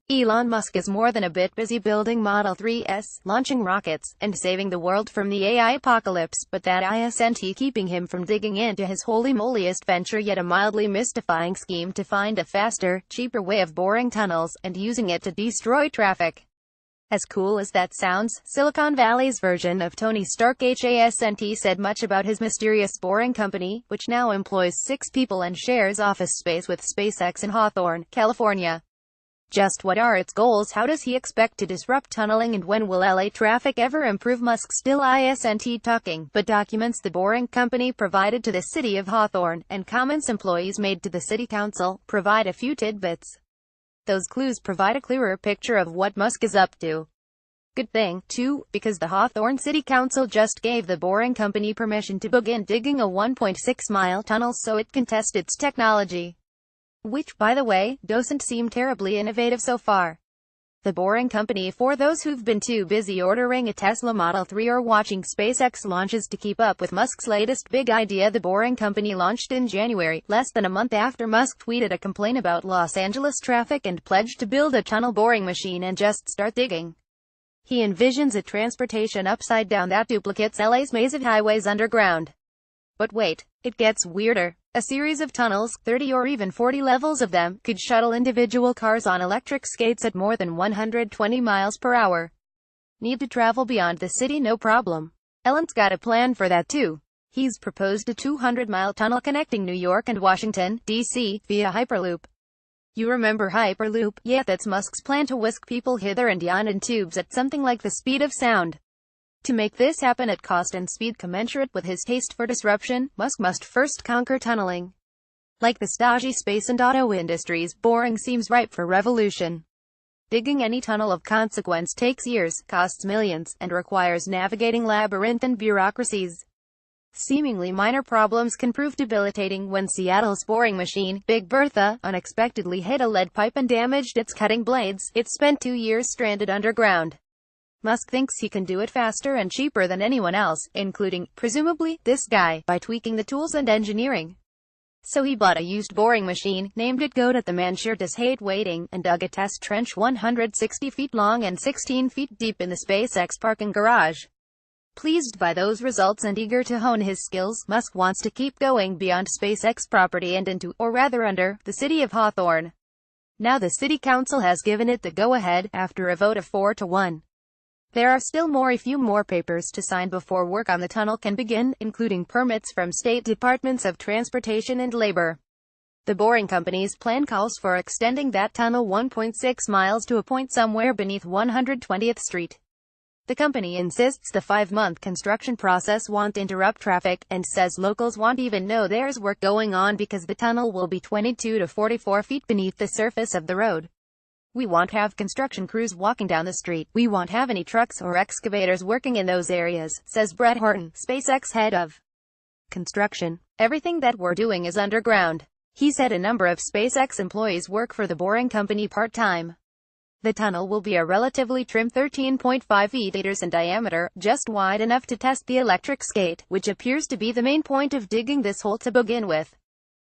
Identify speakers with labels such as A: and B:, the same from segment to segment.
A: Elon Musk is more than a bit busy building Model 3s, launching rockets, and saving the world from the AI apocalypse, but that isn't keeping him from digging into his holy-molyest venture, yet a mildly mystifying scheme to find a faster, cheaper way of boring tunnels, and using it to destroy traffic. As cool as that sounds, Silicon Valley's version of Tony Stark hasn't said much about his mysterious boring company, which now employs 6 people and shares office space with SpaceX in Hawthorne, California. Just what are its goals? How does he expect to disrupt tunneling, and when will LA traffic ever improve? Musk still isn't talking, but documents the boring company provided to the city of Hawthorne, and comments employees made to the city council, provide a few tidbits. Those clues provide a clearer picture of what Musk is up to. Good thing, too, because the Hawthorne City Council just gave the boring company permission to begin digging a 1.6-mile tunnel so it can test its technology. Which, by the way, doesn't seem terribly innovative so far. The boring company, for those who've been too busy ordering a Tesla Model 3 or watching SpaceX launches to keep up with Musk's latest big idea. The boring company launched in January, less than a month after Musk tweeted a complaint about Los Angeles traffic and pledged to build a tunnel boring machine and just start digging. He envisions a transportation upside down that duplicates LA's massive highways underground. But wait, it gets weirder. A series of tunnels, 30 or even 40 levels of them, could shuttle individual cars on electric skates at more than 120 miles per hour. Need to travel beyond the city? No problem. Elon's got a plan for that too. He's proposed a 200-mile tunnel connecting New York and Washington, D.C., via Hyperloop. You remember Hyperloop? Yeah, that's Musk's plan to whisk people hither and yon in tubes at something like the speed of sound. To make this happen at cost and speed commensurate with his taste for disruption, Musk must first conquer tunneling. Like the stodgy space and auto industries, boring seems ripe for revolution. Digging any tunnel of consequence takes years, costs millions, and requires navigating labyrinthine bureaucracies. Seemingly minor problems can prove debilitating. When Seattle's boring machine, Big Bertha, unexpectedly hit a lead pipe and damaged its cutting blades, it spent 2 years stranded underground. Musk thinks he can do it faster and cheaper than anyone else, including, presumably, this guy, by tweaking the tools and engineering. So he bought a used boring machine, named it Goat. The man sure does hate waiting, and dug a test trench 160 feet long and 16 feet deep in the SpaceX parking garage. Pleased by those results and eager to hone his skills, Musk wants to keep going beyond SpaceX property and into, or rather under, the city of Hawthorne. Now the city council has given it the go-ahead, after a vote of 4-1. There are still a few more papers to sign before work on the tunnel can begin, including permits from state departments of transportation and labor. The boring company's plan calls for extending that tunnel 1.6 miles to a point somewhere beneath 120th Street. The company insists the 5-month construction process won't interrupt traffic, and says locals won't even know there's work going on because the tunnel will be 22 to 44 feet beneath the surface of the road. We won't have construction crews walking down the street. We won't have any trucks or excavators working in those areas, says Brett Horton, SpaceX head of construction. Everything that we're doing is underground. He said a number of SpaceX employees work for the boring company part-time. The tunnel will be a relatively trim 13.5 meters in diameter, just wide enough to test the electric skate, which appears to be the main point of digging this hole to begin with.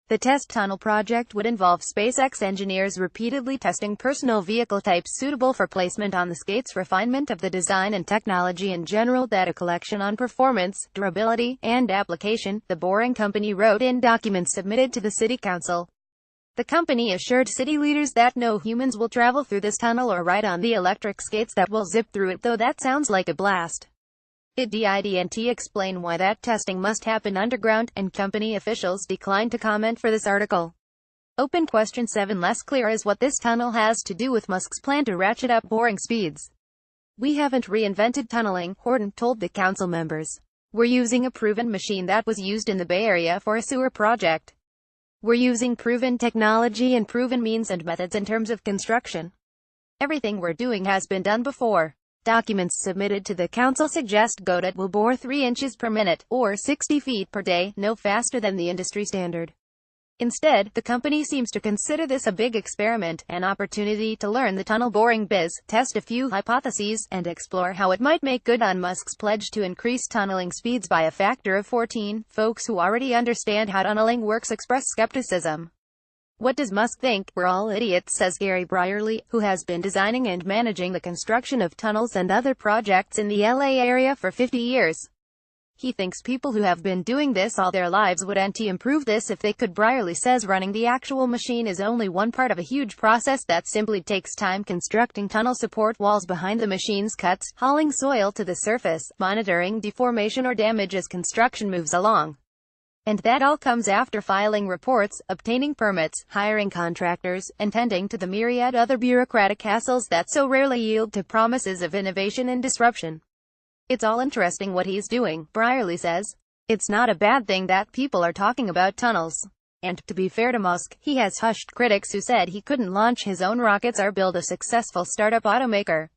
A: The test tunnel project would involve SpaceX engineers repeatedly testing personal vehicle types suitable for placement on the skates, refinement of the design and technology in general, data collection on performance, durability, and application, the boring company wrote in documents submitted to the city council. The company assured city leaders that no humans will travel through this tunnel or ride on the electric skates that will zip through it, though that sounds like a blast. It didn't explain why that testing must happen underground, and company officials declined to comment for this article. Open question 7. Less clear is what this tunnel has to do with Musk's plan to ratchet up boring speeds. We haven't reinvented tunneling, Horton told the council members. We're using a proven machine that was used in the Bay Area for a sewer project. We're using proven technology and proven means and methods in terms of construction. Everything we're doing has been done before. Documents submitted to the council suggest Goat will bore 3 inches per minute, or 60 feet per day, no faster than the industry standard. Instead, the company seems to consider this a big experiment, an opportunity to learn the tunnel boring biz, test a few hypotheses, and explore how it might make good on Musk's pledge to increase tunneling speeds by a factor of 14. Folks who already understand how tunneling works express skepticism. What does Musk think? We're all idiots, says Gary Brierley, who has been designing and managing the construction of tunnels and other projects in the LA area for 50 years. He thinks people who have been doing this all their lives would improve this if they could. Brierley says running the actual machine is only one part of a huge process that simply takes time: constructing tunnel support walls behind the machine's cuts, hauling soil to the surface, monitoring deformation or damage as construction moves along. And that all comes after filing reports, obtaining permits, hiring contractors, and tending to the myriad other bureaucratic hassles that so rarely yield to promises of innovation and disruption. It's all interesting what he's doing, Brierley says. It's not a bad thing that people are talking about tunnels. And, to be fair to Musk, he has hushed critics who said he couldn't launch his own rockets or build a successful startup automaker.